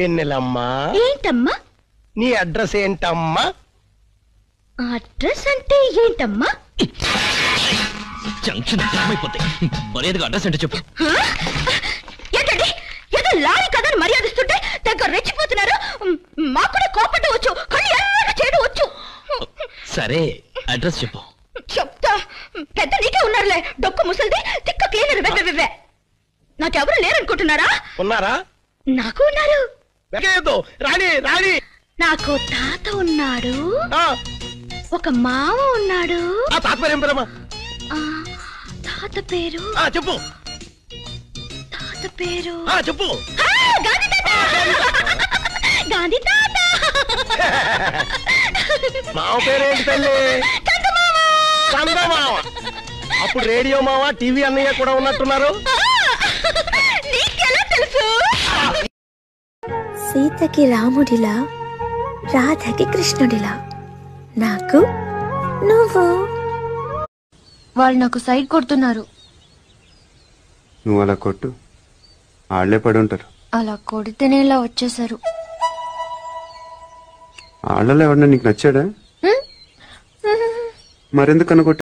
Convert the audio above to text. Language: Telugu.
ఎన్నెలమ్మా? ఏంటమ్మా? నీ అడ్రస్ ఏంటమ్మా? అడ్రస్ అంటే ఏంటమ్మా? జంక్షన్ జామ్ అయిపోతాయి. మర్యాదగా అడ్రస్ అంటే చెప్పు. ఏంటండి ఏదో లారీ కదని మర్యాదిస్తుంటే దగ్గర రెచ్చిపోతున్నారు. మాకు కూడా కోపట్టు వచ్చు, కానీ ఎలాగ చేయడం వచ్చు. సరే అడ్రస్ చెప్పు. చెప్తా. పెద్ద నీకే ఉన్నారులే, డొక్కు ముసలిది తిక్క క్లీనర్. వెవ్వెవ్వే నాకెవరు లేరనుకుంటున్నారా? ఉన్నారా? నాకు ఉన్నారు. రాణి రాణి, నాకు తాత ఉన్నాడు, ఒక మామ ఉన్నాడు. ఆ తాత పేరు ఏం పేరమ్మా? తాత పేరు చెప్పు. తాత పేరు చెప్పు. గాంధీ తాత. గాంధీ తాత. మావ పేరేంటి తల్లి? చందమామ. అప్పుడు రేడియో మావ, టీవీ అన్నయ్య కూడా ఉన్నట్టున్నారు. నీకెలా తెలుసు? సీతకి రాముడిలా, రాధకి కృష్ణుడిలా, నాకు నువ్వు. వాళ్ళు నాకు సైడ్ కొడుతున్నారు. నువ్వు అలా కొట్టు, ఆళ్లే పడి ఉంటారు. అలా కొడితేనే ఇలా వచ్చేసారు. ఆళ్ళలో ఎవడన్నా నీకు నచ్చాడా? మరెందుకు అనుకో